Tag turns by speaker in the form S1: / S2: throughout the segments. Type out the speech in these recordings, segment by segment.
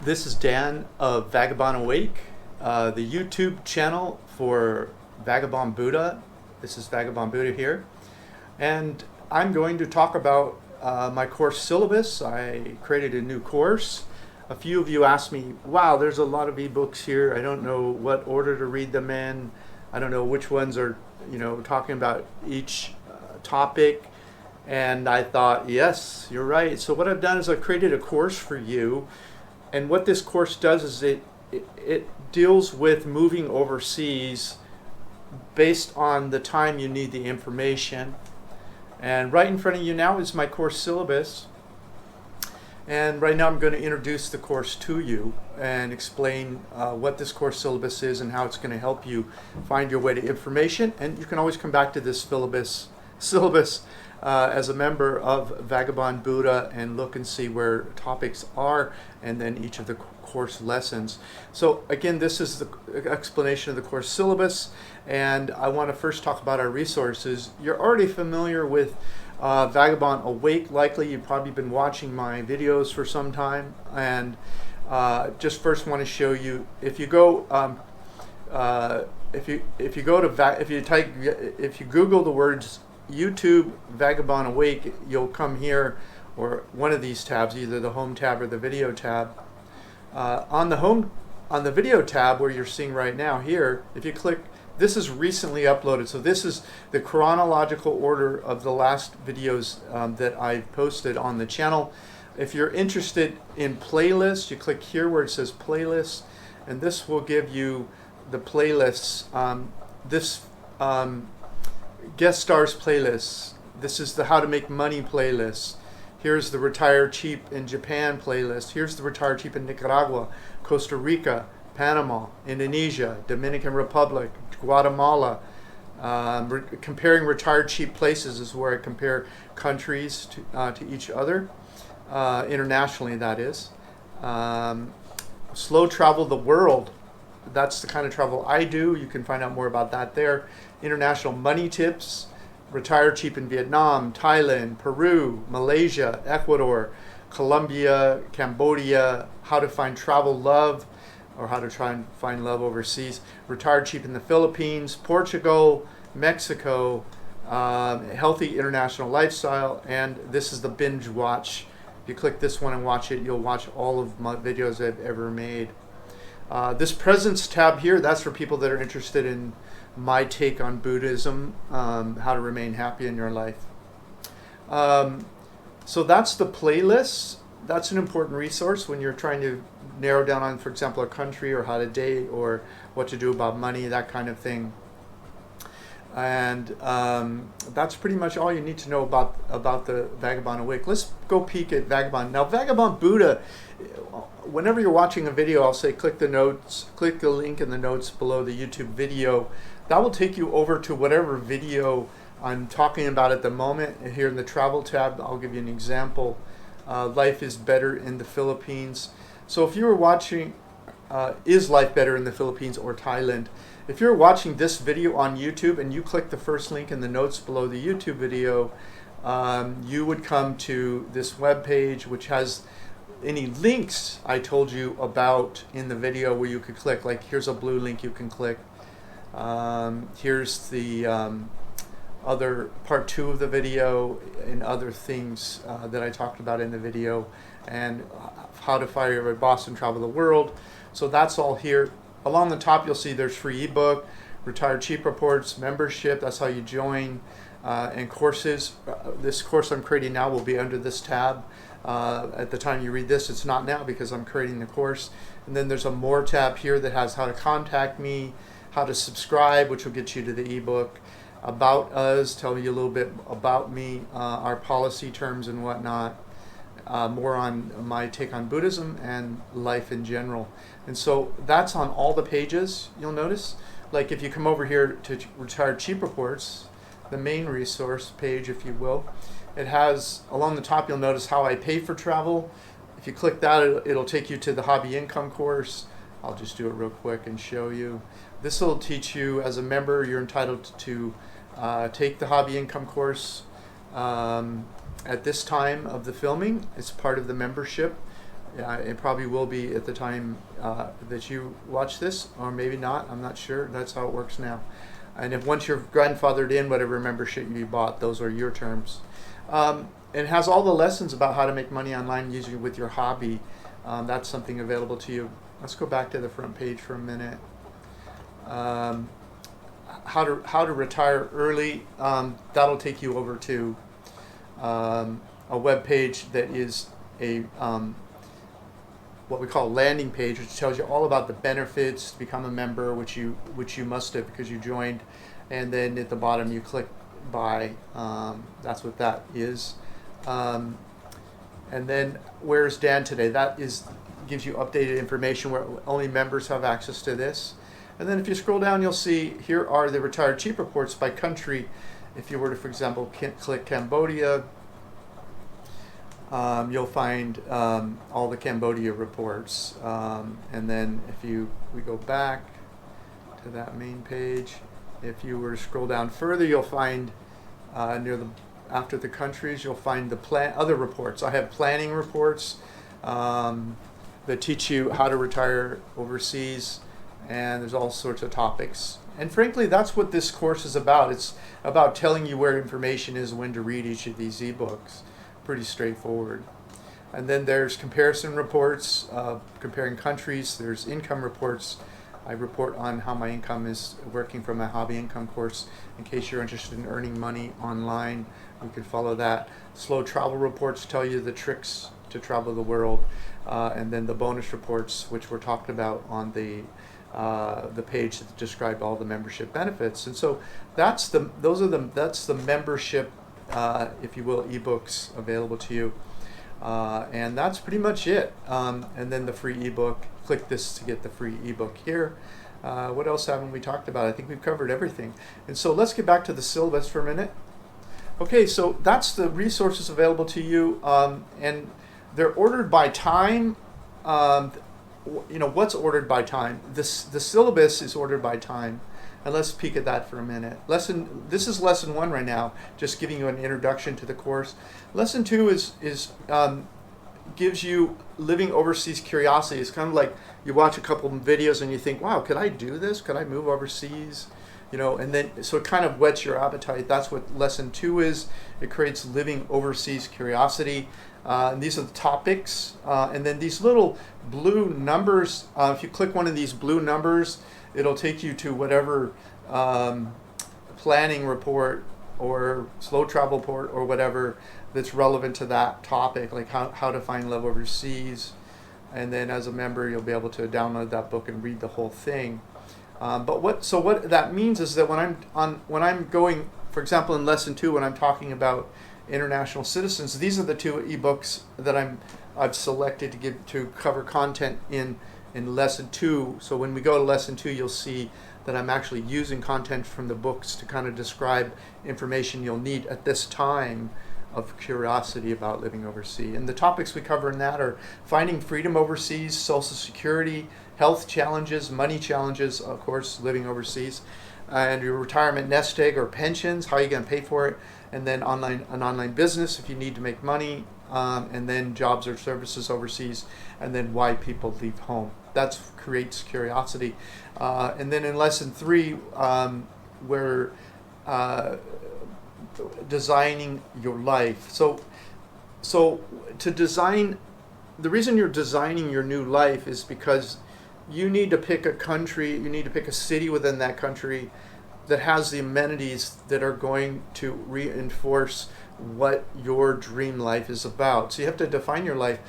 S1: This is Dan of Vagabond Awake, the YouTube channel for Vagabond Buddha. This is Vagabond Buddha here. And I'm going to talk about my course syllabus. I created a new course. A few of you asked me, wow, there's a lot of ebooks here. I don't know what order to read them in. I don't know which ones are, talking about each topic. And I thought, yes, you're right. So what I've done is I've created a course for you. And what this course does is it deals with moving overseas based on the time you need the information. And right in front of you now is my course syllabus. And right now I'm going to introduce the course to you and explain what this course syllabus is and how it's going to help you find your way to information. And you can always come back to this syllabus as a member of Vagabond Buddha and look and see where topics are and then each of the course lessons. So again, this is the explanation of the course syllabus, and I want to first talk about our resources. You're already familiar with Vagabond Awake. Likely you've probably been watching my videos for some time, and just first want to show you, if you go if you Google the words YouTube Vagabond Awake, you'll come here, or one of these tabs, either the home tab or the video tab. On the video tab, where you're seeing right now here, if you click, this is recently uploaded, so this is the chronological order of the last videos that I've posted on the channel. If you're interested in playlists, you click here where it says playlists, and this will give you the playlists. Guest stars playlist. This is the how to make money playlist. Here's the retire cheap in Japan playlist. Here's the retire cheap in Nicaragua, Costa Rica, Panama, Indonesia, Dominican Republic, Guatemala. Comparing retired cheap places is where I compare countries to each other, internationally that is. Slow travel the world. That's the kind of travel I do. You can find out more about that there. International money tips, retire cheap in Vietnam, Thailand, Peru, Malaysia, Ecuador, Colombia, Cambodia, how to find travel love, or how to try and find love overseas, retire cheap in the Philippines, Portugal, Mexico, healthy international lifestyle, and this is the binge watch. If you click this one and watch it, you'll watch all of my videos I've ever made. This presence tab here, that's for people that are interested in my take on Buddhism, how to remain happy in your life. So that's the playlist. That's an important resource when you're trying to narrow down on, for example, a country or how to date or what to do about money, that kind of thing. And that's pretty much all you need to know about the Vagabond Awake. Let's go peek at Vagabond. Now, Vagabond Buddha, whenever you're watching a video, I'll say click the notes, click the link in the notes below the YouTube video. That will take you over to whatever video I'm talking about at the moment. Here in the travel tab, I'll give you an example. Life is better in the Philippines. So if you were watching Is Life Better in the Philippines or Thailand, if you're watching this video on YouTube and you click the first link in the notes below the YouTube video, you would come to this web page which has any links I told you about in the video where you could click. Like here's a blue link you can click. Here's the other part 2 of the video and other things that I talked about in the video, and how to fire your boss and travel the world. So that's all here. Along the top you'll see there's free ebook, retired cheap reports, membership, that's how you join, and courses. This course I'm creating now will be under this tab. At the time you read this, it's not now because I'm creating the course. And then there's a more tab here that has how to contact me, how to subscribe, which will get you to the ebook, about us, tell you a little bit about me, our policy terms and whatnot, more on my take on Buddhism and life in general. And so that's on all the pages, you'll notice. Like if you come over here to Retired Cheap Reports, the main resource page, if you will, it has, along the top you'll notice how I pay for travel. If you click that, it'll take you to the hobby income course. I'll just do it real quick and show you. This will teach you, as a member, you're entitled to take the hobby income course at this time of the filming. It's part of the membership. It probably will be at the time that you watch this, or maybe not. I'm not sure. That's how it works now. And if once you're grandfathered in, whatever membership you bought, those are your terms. It has all the lessons about how to make money online using it with your hobby. That's something available to you. Let's go back to the front page for a minute. How to retire early. That'll take you over to a web page that is a what we call a landing page, which tells you all about the benefits to become a member, which you must have because you joined, and then at the bottom you click buy. That's what that is. And then where's Dan today? That gives you updated information where only members have access to this. And then if you scroll down, you'll see here are the retired cheap reports by country. If you were to, for example, click Cambodia, you'll find all the Cambodia reports. And then if we go back to that main page, if you were to scroll down further, you'll find after the countries, you'll find the other reports. I have planning reports that teach you how to retire overseas, and there's all sorts of topics. And frankly, that's what this course is about. It's about telling you where information is, when to read each of these ebooks. Pretty straightforward. And then there's comparison reports comparing countries. There's income reports. I report on how my income is working from my hobby income course. In case you're interested in earning money online, you can follow that. Slow travel reports tell you the tricks to travel the world. And then the bonus reports, which were talked about on the page that described all the membership benefits. And so that's the membership, if you will, ebooks available to you. And that's pretty much it. And then the free ebook. Click this to get the free ebook here. What else haven't we talked about? I think we've covered everything. And so let's get back to the syllabus for a minute. Okay, so that's the resources available to you, and they're ordered by time. What's ordered by time? The syllabus is ordered by time. And let's peek at that for a minute. This is lesson 1 right now, just giving you an introduction to the course. Lesson 2 gives you living overseas curiosity. It's kind of like you watch a couple of videos and you think, wow, could I do this? Could I move overseas? And then so it kind of whets your appetite. That's what lesson 2 is. It creates living overseas curiosity. And these are the topics. And then these little blue numbers, if you click one of these blue numbers, it'll take you to whatever planning report or slow travel report or whatever that's relevant to that topic, like how to find love overseas. And then as a member, you'll be able to download that book and read the whole thing. But what that means is that when I'm going, for example, in lesson 2, when I'm talking about international citizens, these are the 2 ebooks that I've selected to cover content in lesson 2. So when we go to lesson 2, you'll see that I'm actually using content from the books to kind of describe information you'll need at this time of curiosity about living overseas. And the topics we cover in that are finding freedom overseas, Social Security, health challenges, money challenges, of course, living overseas, and your retirement nest egg or pensions, how are you going to pay for it, and then an online business if you need to make money, and then jobs or services overseas, and then why people leave home. That creates curiosity. And then in lesson 3, we're designing your life. So to design, the reason you're designing your new life is because you need to pick a country, you need to pick a city within that country that has the amenities that are going to reinforce what your dream life is about. So you have to define your life.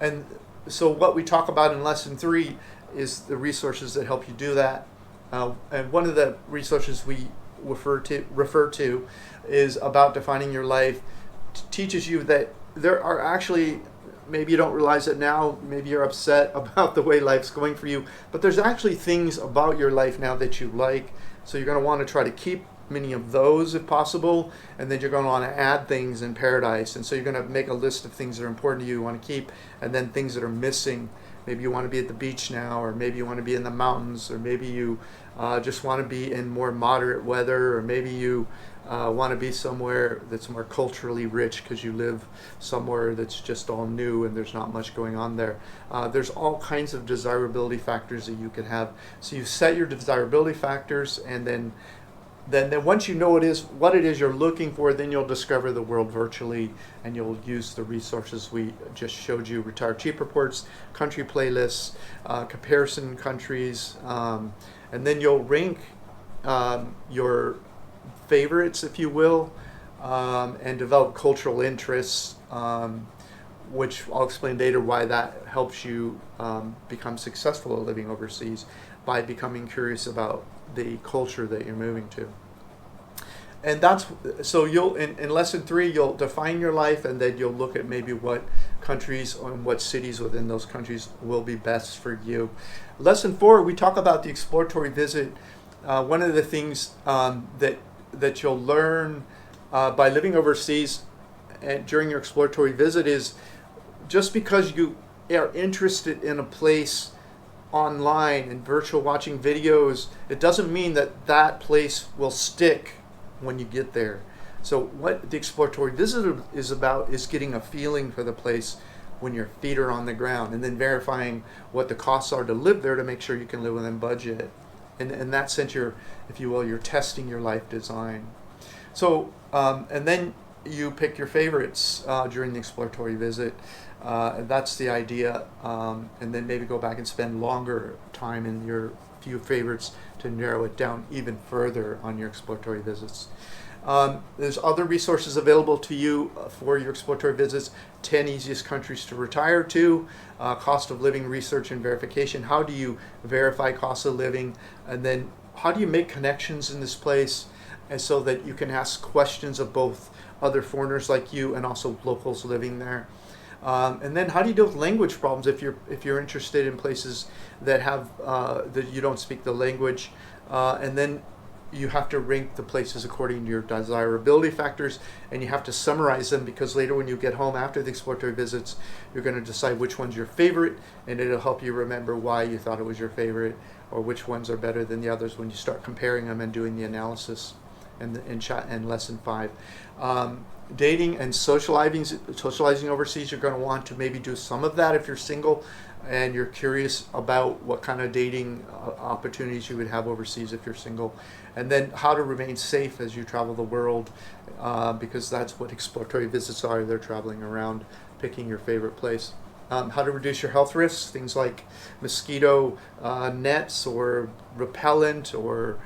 S1: And so what we talk about in lesson 3 is the resources that help you do that. And one of the resources we refer to is about defining your life. Teaches you that there are actually, maybe you don't realize it now, maybe you're upset about the way life's going for you, but there's actually things about your life now that you like. So you're going to want to try to keep many of those if possible, and then you're going to want to add things in paradise. And so you're going to make a list of things that are important to you want to keep, and then things that are missing. Maybe you want to be at the beach now, or maybe you want to be in the mountains, or maybe you just want to be in more moderate weather, or maybe you want to be somewhere that's more culturally rich because you live somewhere that's just all new and there's not much going on there. There's all kinds of desirability factors that you can have. So you set your desirability factors, and then once you know what it is you're looking for, then you'll discover the world virtually, and you'll use the resources we just showed you: retired cheap reports, country playlists, comparison countries, and then you'll rank your favorites, if you will, and develop cultural interests, which I'll explain later why that helps you become successful at living overseas, by becoming curious about the culture that you're moving to. And so you'll, in lesson 3, you'll define your life, and then you'll look at maybe what countries and what cities within those countries will be best for you. Lesson 4, we talk about the exploratory visit. One of the things that you'll learn by living overseas and during your exploratory visit is, just because you are interested in a place online and virtual watching videos, it doesn't mean that that place will stick when you get there. So what the exploratory visit is about is getting a feeling for the place when your feet are on the ground, and then verifying what the costs are to live there to make sure you can live within budget. And in that sense, you're, if you will, you're testing your life design. So, and then you pick your favorites during the exploratory visit. And that's the idea. And then maybe go back and spend longer time in your few favorites to narrow it down even further on your exploratory visits. There's other resources available to you for your exploratory visits: 10 easiest countries to retire to, cost of living research and verification. How do you verify cost of living? And then how do you make connections in this place, and so that you can ask questions of both other foreigners like you and also locals living there. And then how do you deal with language problems if you're interested in places that have that you don't speak the language, and then you have to rank the places according to your desirability factors, and you have to summarize them, because later when you get home after the exploratory visits, you're going to decide which one's your favorite, and it'll help you remember why you thought it was your favorite, or which ones are better than the others when you start comparing them and doing the analysis in lesson 5. Dating and socializing overseas, you're going to want to maybe do some of that if you're single and you're curious about what kind of dating opportunities you would have overseas if you're single. And then how to remain safe as you travel the world, because that's what exploratory visits are. They're traveling around, picking your favorite place. How to reduce your health risks, things like mosquito nets or repellent, or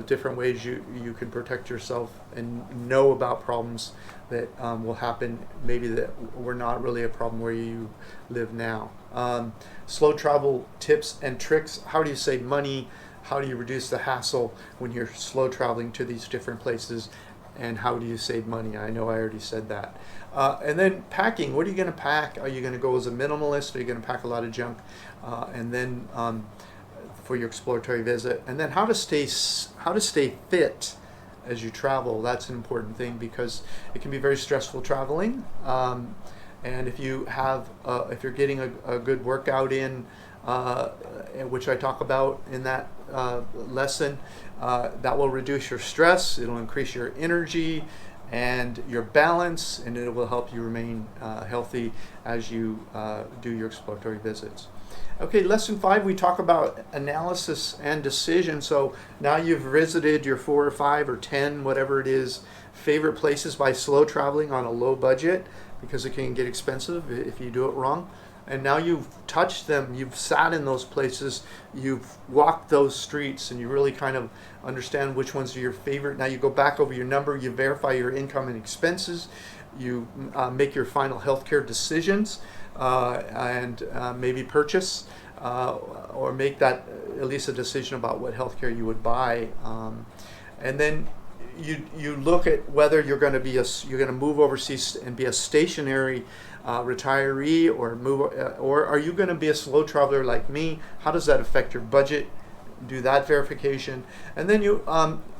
S1: different ways you can protect yourself, and know about problems that will happen, maybe that were not really a problem where you live now. Slow travel tips and tricks. How do you save money? How do you reduce the hassle when you're slow traveling to these different places? And how do you save money? I know I already said that. And then packing. What are you going to pack? Are you going to go as a minimalist? Are you going to pack a lot of junk? And then for your exploratory visit. And then how to stay fit as you travel. That's an important thing, because it can be very stressful traveling. And if you have, if you're getting a good workout in, which I talk about in that lesson, that will reduce your stress. It'll increase your energy and your balance, and it will help you remain healthy as you do your exploratory visits. Okay, lesson 5, we talk about analysis and decision. So now you've visited your 4 or 5 or 10, whatever it is, favorite places by slow traveling on a low budget, because it can get expensive if you do it wrong. And now you've touched them, you've sat in those places, you've walked those streets, and you really kind of understand which ones are your favorite. Now you go back over your number, you verify your income and expenses, you make your final healthcare decisions, and maybe purchase, or make that at least a decision about what healthcare you would buy. And then you look at whether you're going to move overseas and be a stationary retiree, or are you going to be a slow traveler like me? How does that affect your budget? Do that verification. And then you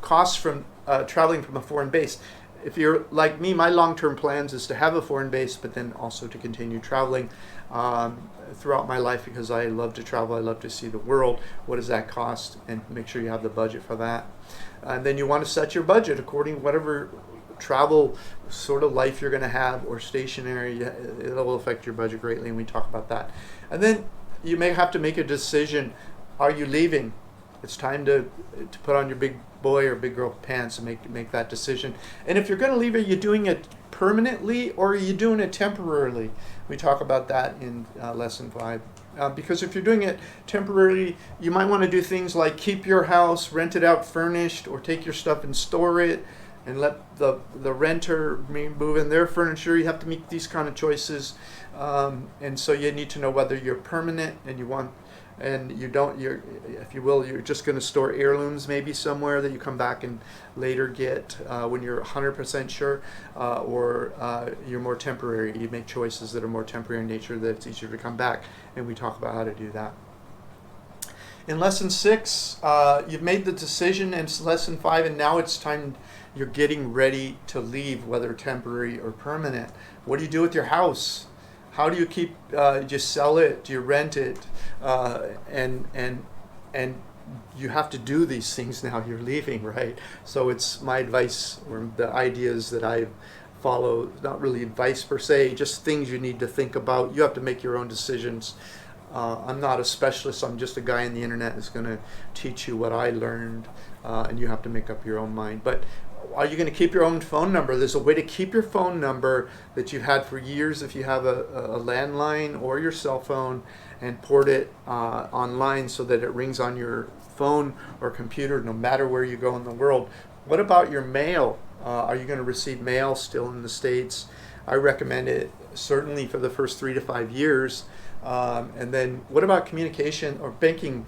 S1: costs from traveling from a foreign base. if you're like me, my long-term plans is to have a foreign base, but then also to continue traveling throughout my life, because I love to travel. I love to see the world. What does that cost? And make sure you have the budget for that. And then you want to set your budget according to whatever travel sort of life you're going to have, or stationary. It'll affect your budget greatly, and we talk about that. And then you may have to make a decision. Are you leaving? It's time to put on your big boy or big girl pants and make that decision. And if you're going to leave, are you doing it permanently or are you doing it temporarily? We talk about that in lesson 5. Because if you're doing it temporarily, you might want to do things like keep your house, rent it out furnished, or take your stuff and store it and let the renter move in their furniture. You have to make these kind of choices. And so you need to know whether you're permanent and you want, and you don't, if you will, you're just going to store heirlooms maybe somewhere that you come back and later get when you're 100% sure, or you're more temporary. You make choices that are more temporary in nature, that it's easier to come back, and we talk about how to do that. In lesson 6, you've made the decision, and it's lesson 5, and now it's time, you're getting ready to leave, whether temporary or permanent. What do you do with your house? How do you keep, do you sell it? Do you rent it? And you have to do these things now you're leaving, right? So it's my advice, or the ideas that I follow, not really advice per se, just things you need to think about. You have to make your own decisions. I'm not a specialist. I'm just a guy on the internet who's going to teach you what I learned, and you have to make up your own mind. But are you going to keep your own phone number? There's a way to keep your phone number that you've had for years if you have a landline or your cell phone, and port it online so that it rings on your phone or computer no matter where you go in the world. What about your mail? Are you going to receive mail still in the States? I recommend it certainly for the first 3 to 5 years. And then what about communication or banking?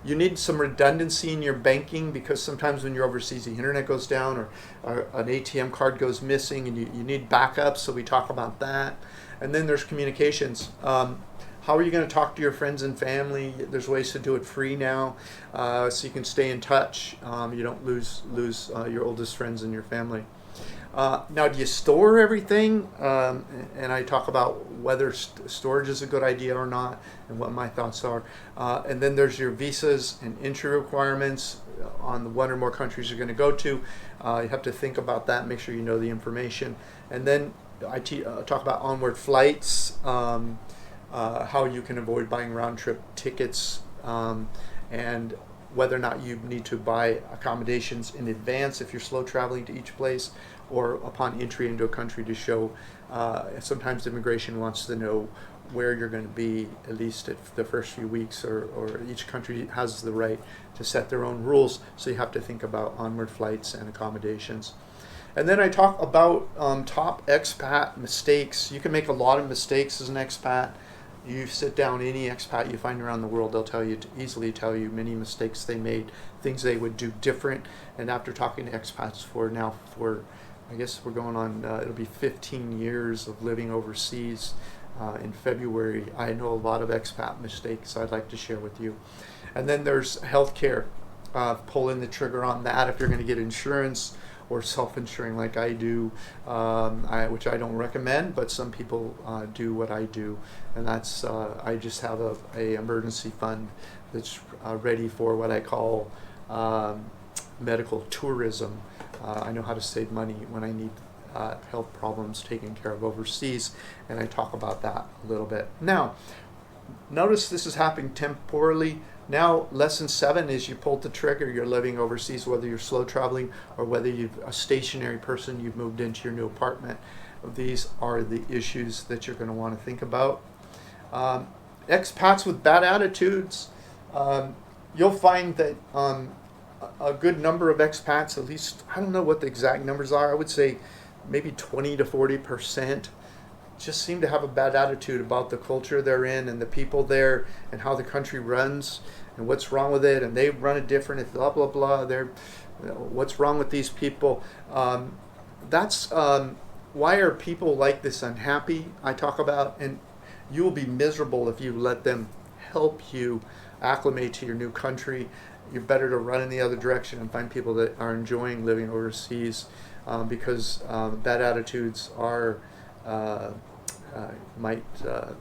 S1: You need some redundancy in your banking, because sometimes when you're overseas the internet goes down, or an ATM card goes missing, and you need backups, so we talk about that. And then there's communications. How are you going to talk to your friends and family? There's ways to do it free now, so you can stay in touch. You don't lose your oldest friends in your family. Now, do you store everything? And I talk about whether storage is a good idea or not, and what my thoughts are. And then there's your visas and entry requirements on the one or more countries you're going to go to. You have to think about that, make sure you know the information. And then I talk about onward flights, how you can avoid buying round-trip tickets, and whether or not you need to buy accommodations in advance if you're slow traveling to each place, or upon entry into a country to show. Sometimes immigration wants to know where you're going to be, at least at the first few weeks, or each country has the right to set their own rules, so you have to think about onward flights and accommodations. And then I talk about top expat mistakes. You can make a lot of mistakes as an expat. You sit down, any expat you find around the world, they'll easily tell you many mistakes they made, things they would do different. And after talking to expats for I guess we're going on, it'll be 15 years of living overseas in February, I know a lot of expat mistakes I'd like to share with you. And then there's healthcare. Pulling the trigger on that if you're going to get insurance, or self-insuring like I do, which I don't recommend, but some people do what I do, and that's I just have a emergency fund that's ready for what I call medical tourism. I know how to save money when I need health problems taken care of overseas, and I talk about that a little bit. Now, notice this is happening temporally. Now, lesson 7 is you pulled the trigger, you're living overseas, whether you're slow traveling or whether you're a stationary person, you've moved into your new apartment. These are the issues that you're going to want to think about. Expats with bad attitudes, you'll find that a good number of expats, at least, I don't know what the exact numbers are, I would say maybe 20 to 40%, just seem to have a bad attitude about the culture they're in and the people there and how the country runs and what's wrong with it, and they run it different, it's blah blah blah, what's wrong with these people. That's why are people like this unhappy, I talk about, and you will be miserable if you let them help you acclimate to your new country. You're better to run in the other direction and find people that are enjoying living overseas. because bad attitudes are might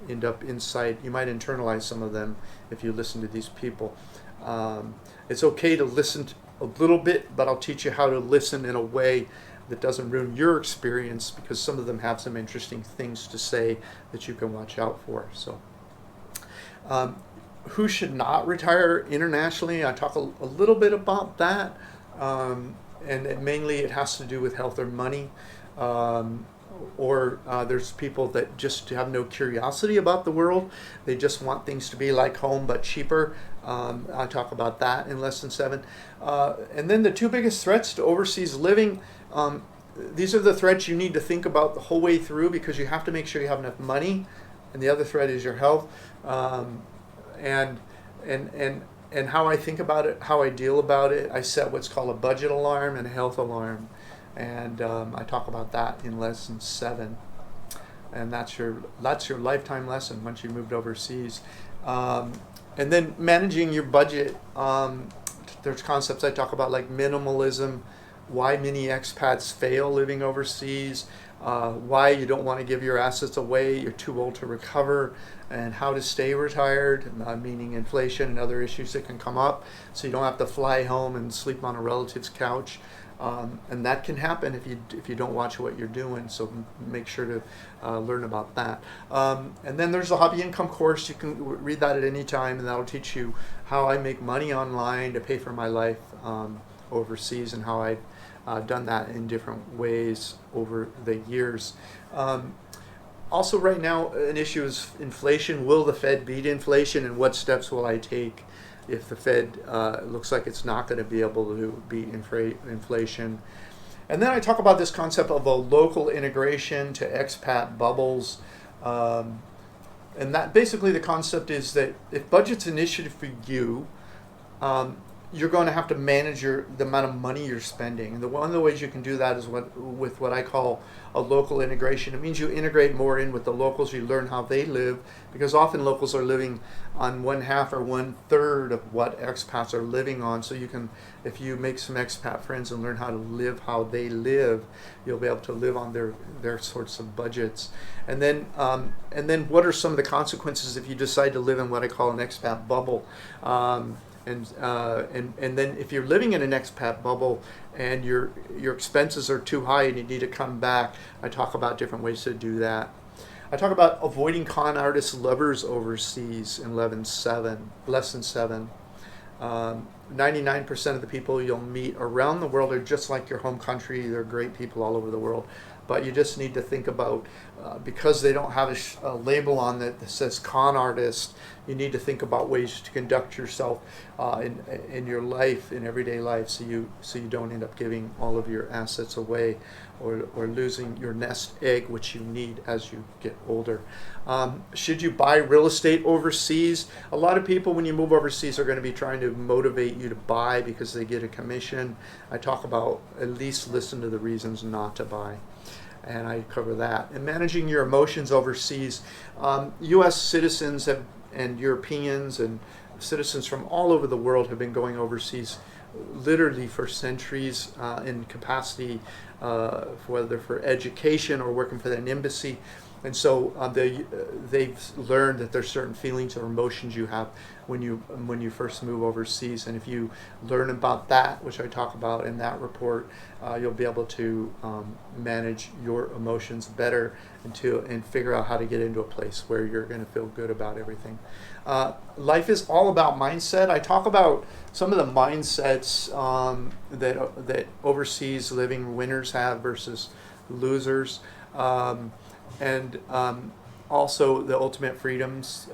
S1: end up inside. You might internalize some of them if you listen to these people. It's okay to listen a little bit, but I'll teach you how to listen in a way that doesn't ruin your experience, because some of them have some interesting things to say that you can watch out for. So, who should not retire internationally? I talk a little bit about that, and mainly it has to do with health or money. Or there's people that just have no curiosity about the world. They just want things to be like home but cheaper. I talk about that in Lesson 7. And then the two biggest threats to overseas living, these are the threats you need to think about the whole way through, because you have to make sure you have enough money, and the other threat is your health. And how I think about it, how I deal about it, I set what's called a budget alarm and a health alarm. And I talk about that in Lesson 7, and that's your lifetime lesson once you moved overseas. And then managing your budget. There's concepts I talk about like minimalism, why many expats fail living overseas, why you don't want to give your assets away, you're too old to recover, and how to stay retired, meaning inflation and other issues that can come up, so you don't have to fly home and sleep on a relative's couch. And that can happen if you don't watch what you're doing, so make sure to learn about that. And then there's a hobby income course. You can read that at any time, and that'll teach you how I make money online to pay for my life overseas, and how I've done that in different ways over the years. Also right now, an issue is inflation. Will the Fed beat inflation, and what steps will I take if the Fed looks like it's not going to be able to beat inflation? And then I talk about this concept of a local integration to expat bubbles. And that basically the concept is that if budget's an issue for you, you're going to have to manage the amount of money you're spending. And one of the ways you can do that is with what I call a local integration. It means you integrate more in with the locals. You learn how they live, because often locals are living on 1/2 or 1/3 of what expats are living on. So you can, if you make some expat friends and learn how to live how they live, you'll be able to live on their sorts of budgets. And then what are some of the consequences if you decide to live in what I call an expat bubble? And then if you're living in an expat bubble and your expenses are too high and you need to come back, I talk about different ways to do that. I talk about avoiding con artist lovers overseas in Lesson 7. 99% of the people you'll meet around the world are just like your home country. They're great people all over the world. But you just need to think about, because they don't have a label on it that says con artist, you need to think about ways to conduct yourself in your life, in everyday life, so you don't end up giving all of your assets away or losing your nest egg, which you need as you get older. Should you buy real estate overseas? A lot of people, when you move overseas, are going to be trying to motivate you to buy because they get a commission. I talk about at least listen to the reasons not to buy, and I cover that. And managing your emotions overseas. U.S. citizens and Europeans and citizens from all over the world have been going overseas literally for centuries in capacity, whether for education or working for an embassy. And so they've learned that there's certain feelings or emotions you have when you first move overseas. And if you learn about that, which I talk about in that report, you'll be able to manage your emotions better and figure out how to get into a place where you're going to feel good about everything. Life is all about mindset. I talk about some of the mindsets that overseas living winners have versus losers. And also the ultimate freedoms,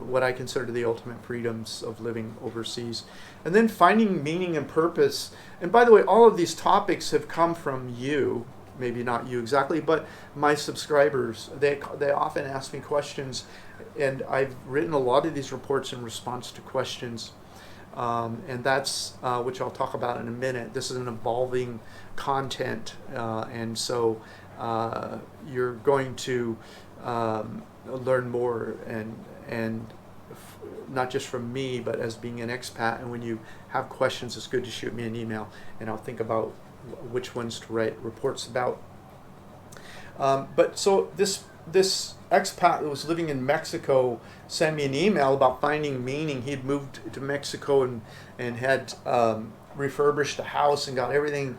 S1: what I consider the ultimate freedoms of living overseas. And then finding meaning and purpose. And by the way, all of these topics have come from you, maybe not you exactly, but my subscribers. They often ask me questions, and I've written a lot of these reports in response to questions. And that's, which I'll talk about in a minute. This is an evolving content, and so you're going to learn more, and not just from me, but as being an expat. And when you have questions, it's good to shoot me an email, and I'll think about which ones to write reports about. But so this expat that was living in Mexico sent me an email about finding meaning. He'd moved to Mexico and had refurbished a house and got everything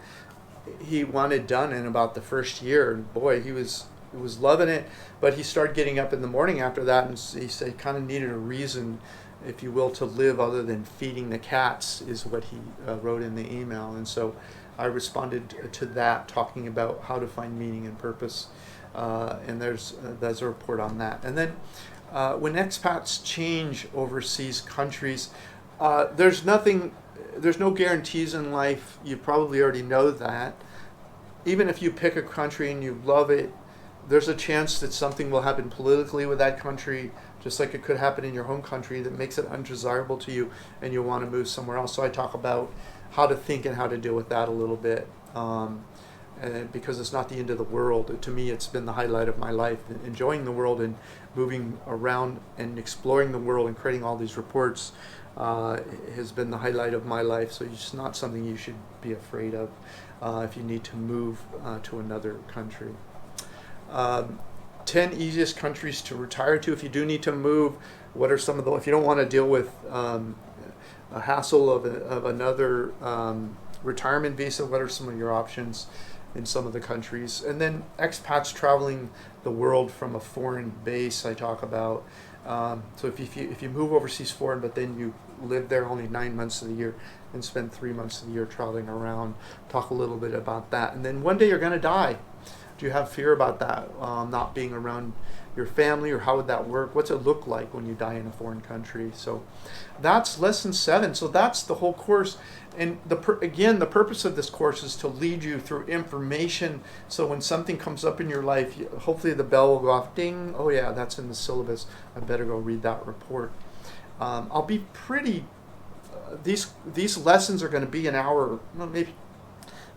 S1: he wanted done in about the first year. And boy, he was loving it. But he started getting up in the morning after that, and he said he kind of needed a reason, if you will, to live other than feeding the cats, is what he wrote in the email. And so I responded to that, talking about how to find meaning and purpose. And there's a report on that. And then when expats change overseas countries, there's no guarantees in life. You probably already know that. Even if you pick a country and you love it, there's a chance that something will happen politically with that country, just like it could happen in your home country, that makes it undesirable to you and you'll want to move somewhere else. So I talk about how to think and how to deal with that a little bit. And because it's not the end of the world. To me, it's been the highlight of my life. Enjoying the world and moving around and exploring the world and creating all these reports has been the highlight of my life. So it's not something you should be afraid of if you need to move to another country. 10 easiest countries to retire to if you do need to move. What are some of the, if you don't want to deal with a hassle of another retirement visa, what are some of your options in some of the countries? And then expats traveling the world from a foreign base, I talk about. So if you move overseas foreign, but then you live there only 9 months of the year and spend 3 months of the year traveling around, talk a little bit about that. And then one day you're going to die. Do you have fear about that, not being around your family, or how would that work? What's it look like when you die in a foreign country? So that's lesson 7. So that's the whole course. And again, the purpose of this course is to lead you through information. So when something comes up in your life, hopefully the bell will go off, ding, oh yeah, that's in the syllabus. I better go read that report. I'll be pretty, these lessons are going to be an hour,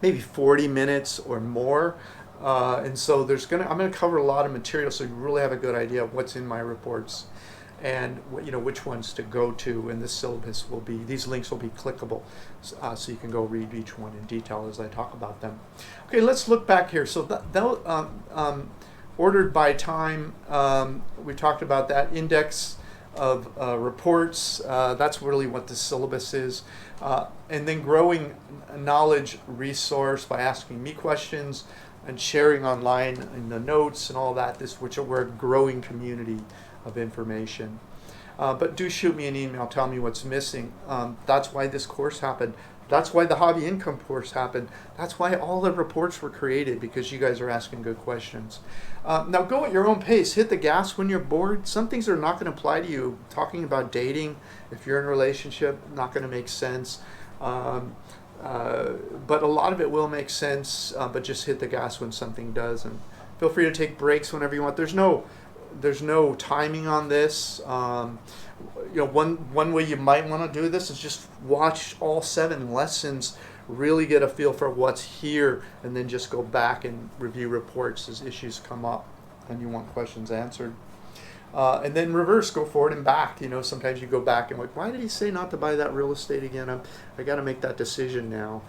S1: maybe 40 minutes or more. And so I'm going to cover a lot of material, so you really have a good idea of what's in my reports and which ones to go to. And this syllabus these links will be clickable, so you can go read each one in detail as I talk about them. Okay, let's look back here. So ordered by time, we talked about that. Index of reports, that's really what the syllabus is. And then growing knowledge resource by asking me questions and sharing online in the notes and all that, we're a growing community of information. But do shoot me an email, tell me what's missing. That's why this course happened. That's why the hobby income course happened. That's why all the reports were created, because you guys are asking good questions. Now go at your own pace. Hit the gas when you're bored. Some things are not going to apply to you. Talking about dating, if you're in a relationship, not going to make sense. But a lot of it will make sense, but just hit the gas when something does, and feel free to take breaks whenever you want. There's no timing on this. One way you might want to do this is just watch all 7 lessons, really get a feel for what's here, and then just go back and review reports as issues come up and you want questions answered. And then reverse, go forward and back. Sometimes you go back and why did he say not to buy that real estate again? I got to make that decision now.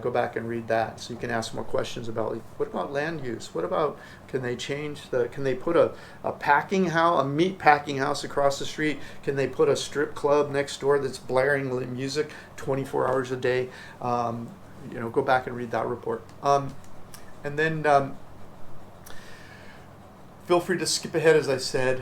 S1: Go back and read that, so you can ask more questions about, what about land use? What about, can they put a packing house, a meat packing house across the street? Can they put a strip club next door that's blaring music 24 hours a day? Go back and read that report. And then feel free to skip ahead, as I said,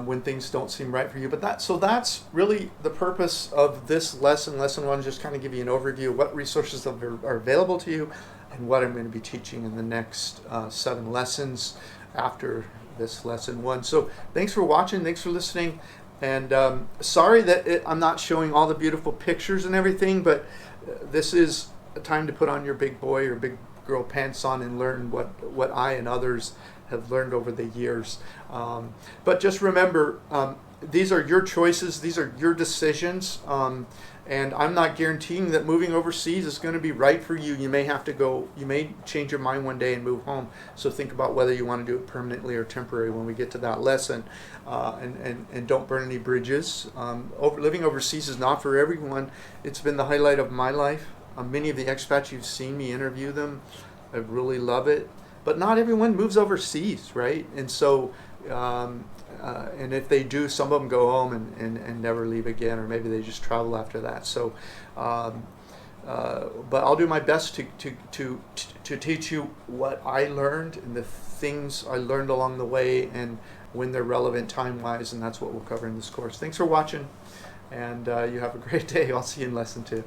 S1: when things don't seem right for you. But that's really the purpose of this lesson. Lesson 1, just kind of give you an overview of what resources are available to you and what I'm going to be teaching in the next 7 lessons after this lesson 1. So thanks for watching. Thanks for listening. And sorry that I'm not showing all the beautiful pictures and everything, but this is a time to put on your big boy or big girl pants on and learn what I and others have learned over the years. But just remember, these are your choices, these are your decisions, and I'm not guaranteeing that moving overseas is going to be right for you. You may change your mind one day and move home. So think about whether you want to do it permanently or temporary when we get to that lesson. And don't burn any bridges. Living overseas is not for everyone. It's been the highlight of my life. Many of the expats, you've seen me interview them. I really love it. But not everyone moves overseas, right? And so, and if they do, some of them go home and never leave again, or maybe they just travel after that. So, but I'll do my best to teach you what I learned and the things I learned along the way and when they're relevant time-wise, and that's what we'll cover in this course. Thanks for watching, and you have a great day. I'll see you in lesson 2.